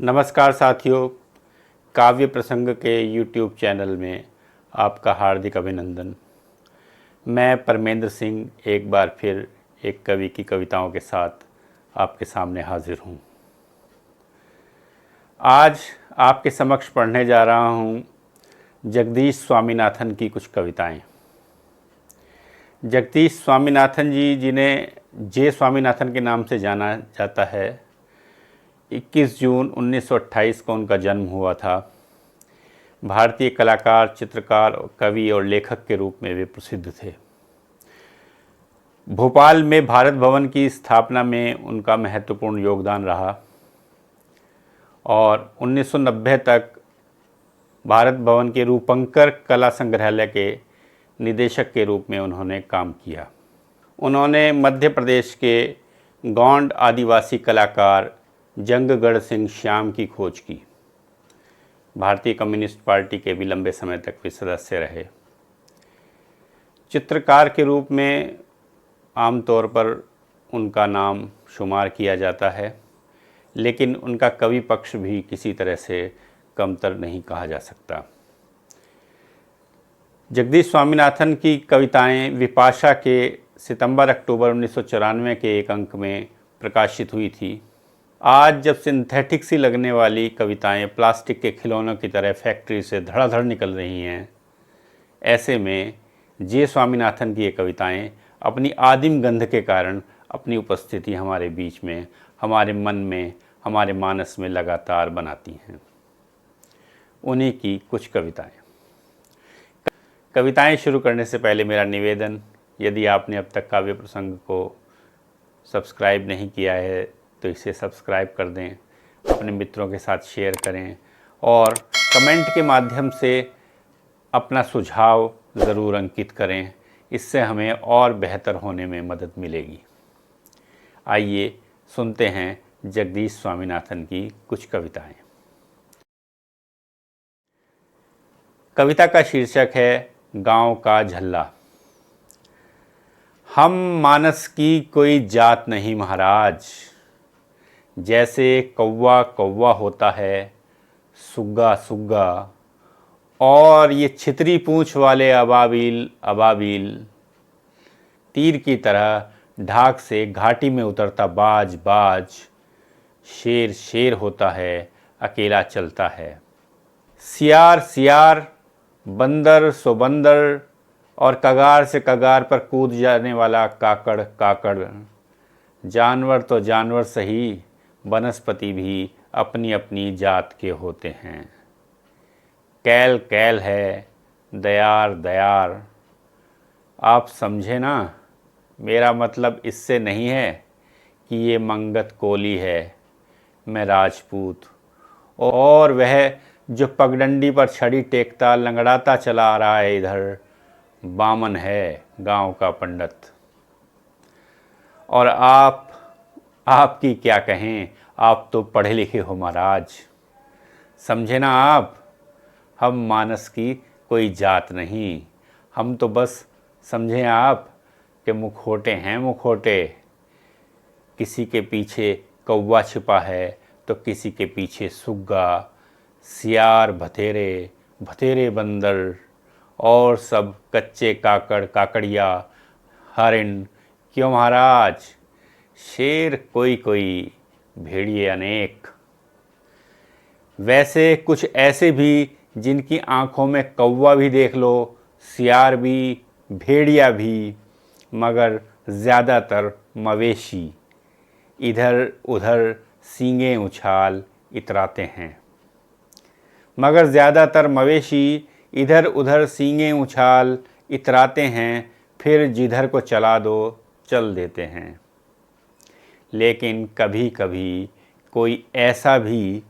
नमस्कार साथियों, काव्य प्रसंग के YouTube चैनल में आपका हार्दिक अभिनंदन। मैं परमेंद्र सिंह एक बार फिर एक कवि की कविताओं के साथ आपके सामने हाजिर हूँ। आज आपके समक्ष पढ़ने जा रहा हूँ जगदीश स्वामीनाथन की कुछ कविताएं। जगदीश स्वामीनाथन जी, जिन्हें जे स्वामीनाथन के नाम से जाना जाता है, 21 जून 1928 को उनका जन्म हुआ था। भारतीय कलाकार, चित्रकार, कवि और लेखक के रूप में वे प्रसिद्ध थे। भोपाल में भारत भवन की स्थापना में उनका महत्वपूर्ण योगदान रहा और 1990 तक भारत भवन के रूपंकर कला संग्रहालय के निदेशक के रूप में उन्होंने काम किया। उन्होंने मध्य प्रदेश के गोंड आदिवासी कलाकार जंगगढ़ सिंह श्याम की खोज की। भारतीय कम्युनिस्ट पार्टी के भी लंबे समय तक वे सदस्य रहे। चित्रकार के रूप में आमतौर पर उनका नाम शुमार किया जाता है, लेकिन उनका कवि पक्ष भी किसी तरह से कमतर नहीं कहा जा सकता। जगदीश स्वामीनाथन की कविताएं विपाशा के सितंबर-अक्टूबर 1994 के एक अंक में प्रकाशित हुई थी। आज जब सिंथेटिक सी लगने वाली कविताएं प्लास्टिक के खिलौनों की तरह फैक्ट्री से धड़ाधड़ निकल रही हैं, ऐसे में जे स्वामीनाथन की ये कविताएं अपनी आदिम गंध के कारण अपनी उपस्थिति हमारे बीच में, हमारे मन में, हमारे मानस में लगातार बनाती हैं। उन्हीं की कुछ कविताएं शुरू करने से पहले मेरा निवेदन, यदि आपने अब तक काव्य प्रसंग को सब्सक्राइब नहीं किया है तो इसे सब्सक्राइब कर दें, अपने मित्रों के साथ शेयर करें और कमेंट के माध्यम से अपना सुझाव ज़रूर अंकित करें। इससे हमें और बेहतर होने में मदद मिलेगी। आइए सुनते हैं जगदीश स्वामीनाथन की कुछ कविताएं। कविता का शीर्षक है गांव का झल्ला। हम मानस की कोई जात नहीं महाराज, जैसे कौवा कौवा होता है, सुग्गा सुग्गा, और ये छितरी पूंछ वाले अबाबिल अबाबिल, तीर की तरह ढाक से घाटी में उतरता बाज बाज, शेर शेर होता है, अकेला चलता है। सियार सियार, बंदर सो बंदर, और कगार से कगार पर कूद जाने वाला काकड़ काकड़। जानवर तो जानवर सही, वनस्पति भी अपनी अपनी जात के होते हैं। कैल कैल है, दयार दयार। आप समझे ना, मेरा मतलब इससे नहीं है कि ये मंगत कोली है, मैं राजपूत, और वह जो पगडंडी पर छड़ी टेकता लंगड़ाता चला आ रहा है इधर, बामन है, गांव का पंडित। और आपकी क्या कहें, आप तो पढ़े लिखे हो महाराज। समझे ना आप, हम मानस की कोई जात नहीं, हम तो बस समझें आप कि मुखौटे हैं मुखौटे। किसी के पीछे कौवा छिपा है तो किसी के पीछे सुग्गा, सियार भतेरे भतेरे बंदर, और सब कच्चे काकड़ काकड़िया, हरिन क्यों महाराज, शेर कोई कोई, भेड़िए अनेक। वैसे कुछ ऐसे भी जिनकी आंखों में कौवा भी देख लो, सियार भी, भेड़िया भी, मगर ज़्यादातर मवेशी इधर उधर सींगें उछाल इतराते हैं। मगर ज़्यादातर मवेशी इधर उधर सींगें उछाल इतराते हैं, फिर जिधर को चला दो चल देते हैं। लेकिन कभी कभी कोई ऐसा भी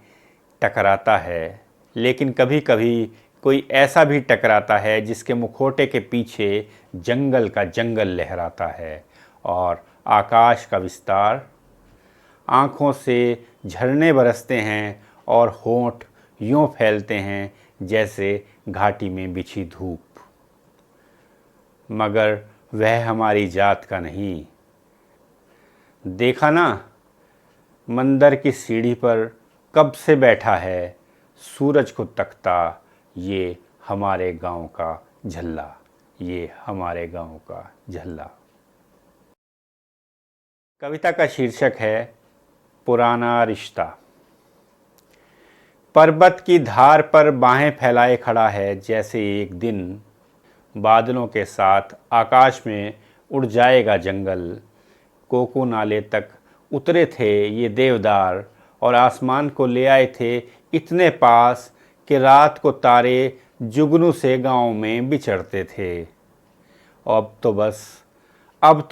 टकराता है, जिसके मुखौटे के पीछे जंगल का जंगल लहराता है और आकाश का विस्तार। आँखों से झरने बरसते हैं और होंठ यूँ फैलते हैं जैसे घाटी में बिछी धूप। मगर वह हमारी जात का नहीं। देखा ना, मंदिर की सीढ़ी पर कब से बैठा है सूरज को तकता, ये हमारे गांव का झल्ला, ये हमारे गांव का झल्ला। कविता का शीर्षक है पुराना रिश्ता। पर्वत की धार पर बाहें फैलाए खड़ा है, जैसे एक दिन बादलों के साथ आकाश में उड़ जाएगा जंगल। कोको नाले तक उतरे थे ये देवदार और आसमान को ले आए थे इतने पास कि रात को तारे जुगनू से गांव में बिछड़ते थे। अब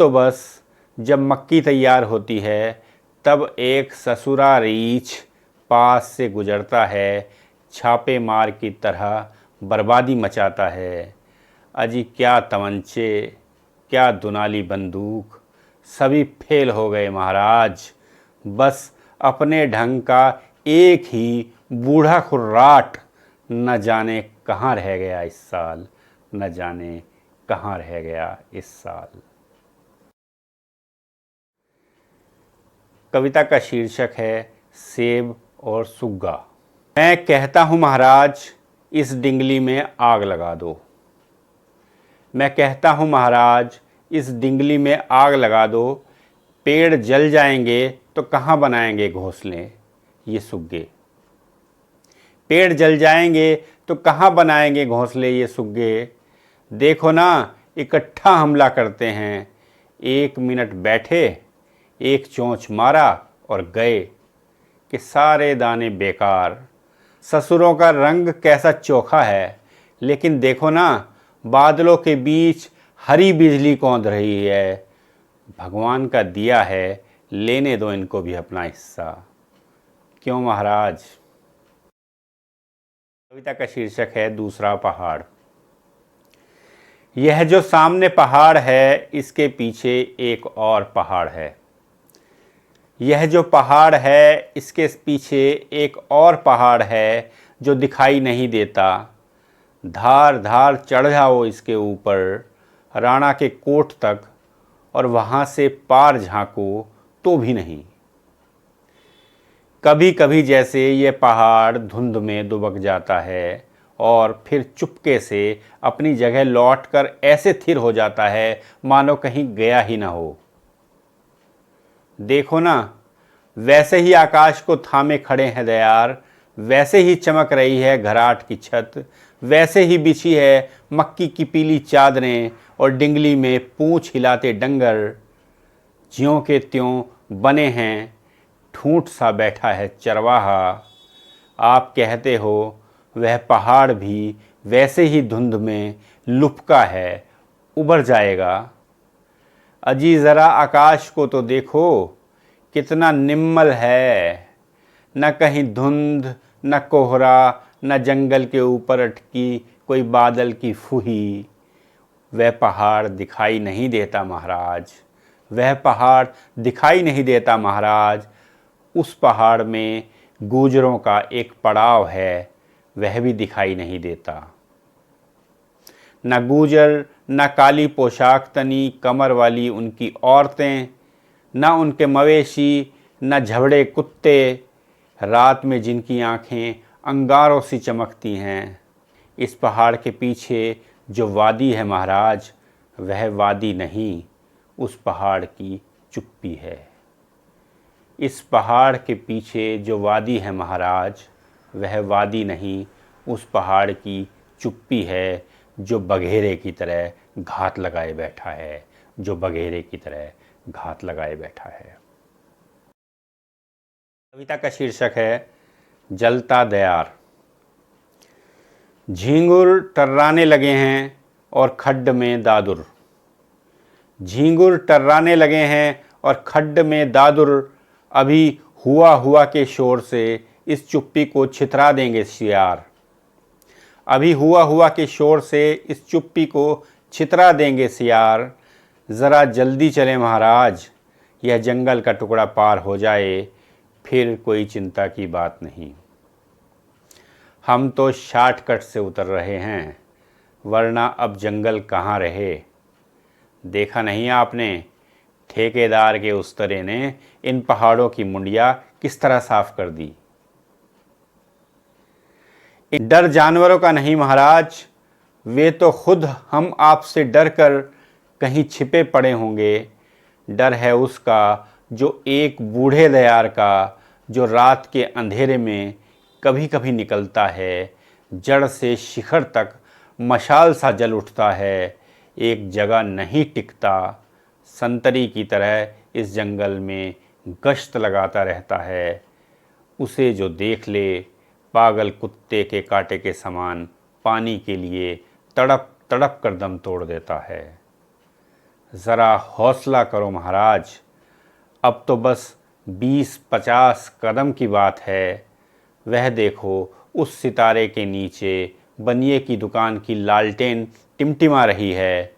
तो बस जब मक्की तैयार होती है तब एक ससुरा रीछ पास से गुजरता है, छापे मार की तरह बर्बादी मचाता है। अजी क्या तमंचे, क्या दुनाली बंदूक, सभी फेल हो गए महाराज। बस अपने ढंग का एक ही बूढ़ा खुर्राट, न जाने कहाँ रह गया इस साल, न जाने कहाँ रह गया इस साल। कविता का शीर्षक है सेब और सुग्गा। मैं कहता हूँ महाराज इस डिंगली में आग लगा दो। मैं कहता हूँ महाराज इस डिंगली में आग लगा दो। पेड़ जल जाएंगे तो कहाँ बनाएंगे घोंसले ये सुग्गे। पेड़ जल जाएंगे तो कहाँ बनाएंगे घोंसले ये सुग्गे। देखो ना इकट्ठा हमला करते हैं, 1 मिनट बैठे, एक चोंच मारा और गए कि सारे दाने बेकार। ससुरों का रंग कैसा चोखा है, लेकिन देखो ना बादलों के बीच हरी बिजली कौंध रही है। भगवान का दिया है, लेने दो इनको भी अपना हिस्सा। क्यों महाराज। कविता का शीर्षक है दूसरा पहाड़। यह जो सामने पहाड़ है इसके पीछे एक और पहाड़ है। यह जो पहाड़ है इसके पीछे एक और पहाड़ है जो दिखाई नहीं देता। धार धार चढ़ जाओ इसके ऊपर राणा के कोट तक और वहाँ से पार झांको तो भी नहीं। कभी कभी जैसे ये पहाड़ धुंध में दुबक जाता है और फिर चुपके से अपनी जगह लौटकर ऐसे थिर हो जाता है मानो कहीं गया ही ना हो। देखो ना वैसे ही आकाश को थामे खड़े हैं दयार, वैसे ही चमक रही है घराट की छत, वैसे ही बिछी है मक्की की पीली चादरें और डिंगली में पूंछ हिलाते डंगर ज्यों के त्यों बने हैं। ठूंठ सा बैठा है चरवाहा। आप कहते हो वह पहाड़ भी वैसे ही धुंध में लुपका है, उभर जाएगा। अजी ज़रा आकाश को तो देखो कितना निम्मल है, न कहीं धुंध न कोहरा न जंगल के ऊपर अटकी कोई बादल की फूही। वह पहाड़ दिखाई नहीं देता महाराज, वह पहाड़ दिखाई नहीं देता महाराज। उस पहाड़ में गुजरों का एक पड़ाव है, वह भी दिखाई नहीं देता। न गुजर न काली पोशाक तनी कमर वाली उनकी औरतें, न उनके मवेशी न झबड़े कुत्ते, रात में जिनकी आंखें अंगारों सी चमकती हैं। इस पहाड़ के पीछे जो वादी है महाराज, वह वादी नहीं, उस पहाड़ की चुप्पी है। इस पहाड़ के पीछे जो वादी है महाराज, वह वादी नहीं, उस पहाड़ की चुप्पी है जो बघेरे की तरह घात लगाए बैठा है, जो बघेरे की तरह घात लगाए बैठा है। कविता का शीर्षक है जलता दयार। झींगुर टर्राने लगे हैं और खड्ड में दादुर। झींगुर टर्राने लगे हैं और खड्ड में दादुर। अभी हुआ के शोर से इस चुप्पी को छितरा देंगे सियार। अभी हुआ के शोर से इस चुप्पी को छितरा देंगे सियार। ज़रा जल्दी चले महाराज, यह जंगल का टुकड़ा पार हो जाए, फिर कोई चिंता की बात नहीं। हम तो शॉर्टकट से उतर रहे हैं, वरना अब जंगल कहाँ रहे। देखा नहीं आपने ठेकेदार के उस तरह ने इन पहाड़ों की मुंडिया किस तरह साफ कर दी। डर जानवरों का नहीं महाराज, वे तो खुद हम आपसे डर कर कहीं छिपे पड़े होंगे। डर है उसका जो एक बूढ़े दयार का, जो रात के अंधेरे में कभी कभी निकलता है, जड़ से शिखर तक मशाल सा जल उठता है, एक जगह नहीं टिकता, संतरी की तरह इस जंगल में गश्त लगाता रहता है। उसे जो देख ले पागल कुत्ते के कांटे के समान पानी के लिए तड़प तड़प कर दम तोड़ देता है। ज़रा हौसला करो महाराज, अब तो बस 20-50 कदम की बात है। वह देखो उस सितारे के नीचे बनिए की दुकान की लालटेन टिमटिमा रही है।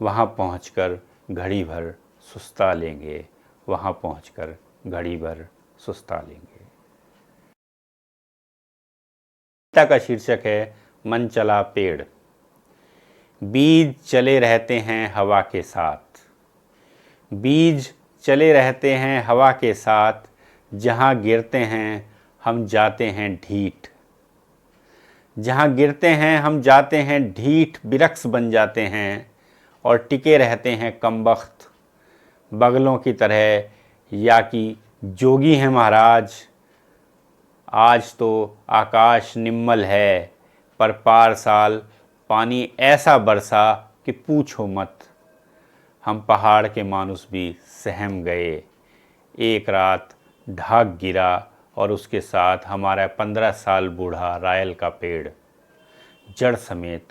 वहाँ पहुँचकर घड़ी भर सुस्ता लेंगे, वहाँ पहुँचकर घड़ी भर सुस्ता लेंगे। कविता का शीर्षक है मन चला पेड़। बीज चले रहते हैं हवा के साथ, बीज चले रहते हैं हवा के साथ, जहाँ गिरते हैं हम जाते हैं ढीठ, जहाँ गिरते हैं हम जाते हैं ढीठ, बिरक्स बन जाते हैं और टिके रहते हैं कमबख्त बगलों की तरह, या कि जोगी हैं महाराज। आज तो आकाश निम्मल है, पर पार साल पानी ऐसा बरसा कि पूछो मत। हम पहाड़ के मानुस भी सहम गए। एक रात ढाक गिरा और उसके साथ हमारा 15 साल बूढ़ा रायल का पेड़ जड़ समेत।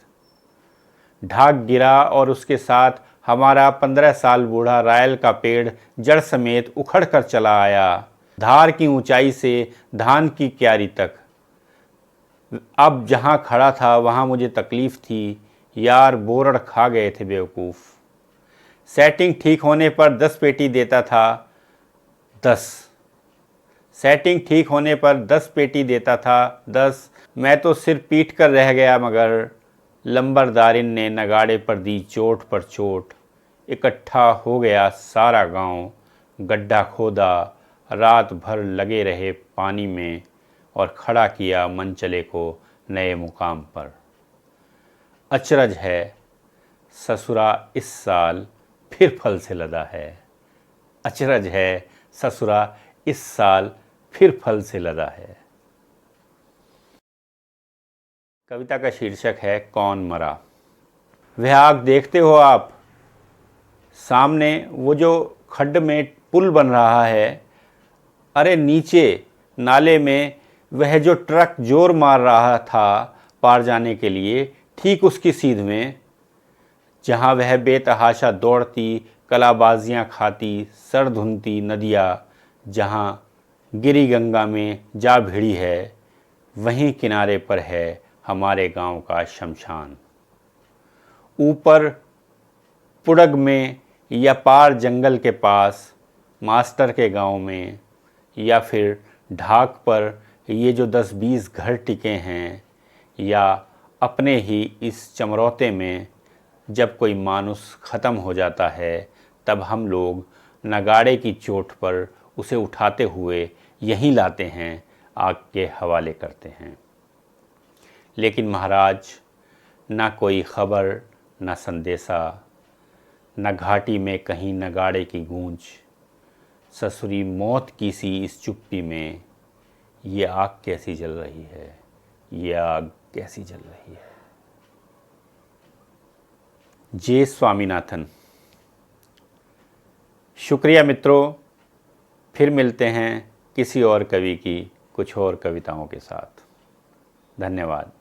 ढाक गिरा और उसके साथ हमारा 15 साल बूढ़ा रायल का पेड़ जड़ समेत उखड़ कर चला आया, धार की ऊंचाई से धान की क्यारी तक। अब जहाँ खड़ा था वहाँ मुझे तकलीफ़ थी, यार बोरड़ खा गए थे बेवकूफ़। सेटिंग ठीक होने पर 10 पेटी देता था, 10 सेटिंग ठीक होने पर 10 पेटी देता था, 10। मैं तो सिर पीट कर रह गया, मगर लंबरदारिन ने नगाड़े पर दी चोट पर चोट। इकट्ठा हो गया सारा गांव, गड्ढा खोदा, रात भर लगे रहे पानी में और खड़ा किया मनचले को नए मुकाम पर। अचरज है ससुरा इस साल फिर फल से लदा है, अचरज है ससुरा इस साल फिर फल से लदा है। कविता का शीर्षक है कौन मरा। वह आग देखते हो आप, सामने वो जो खड्ड में पुल बन रहा है, अरे नीचे नाले में वह जो ट्रक जोर मार रहा था पार जाने के लिए, ठीक उसकी सीध में, जहाँ वह बेतहाशा दौड़ती, कलाबाजियाँ खाती, सर धुनती नदियाँ जहाँ गिरी गंगा में जा भिड़ी है, वहीं किनारे पर है हमारे गांव का शमशान। ऊपर पुड़ग में या पार जंगल के पास मास्टर के गांव में, या फिर ढाक पर ये जो 10-20 घर टिके हैं, या अपने ही इस चमरौते में जब कोई मानुस ख़त्म हो जाता है, तब हम लोग नगाड़े की चोट पर उसे उठाते हुए यहीं लाते हैं, आग के हवाले करते हैं। लेकिन महाराज, ना कोई खबर, ना संदेशा, न घाटी में कहीं नगाड़े की गूंज। ससुरी मौत की सी इस चुप्पी में, ये आग कैसी जल रही है, ये आग कैसी जल रही है। जे स्वामीनाथन। शुक्रिया मित्रों, फिर मिलते हैं किसी और कवि की कुछ और कविताओं के साथ। धन्यवाद।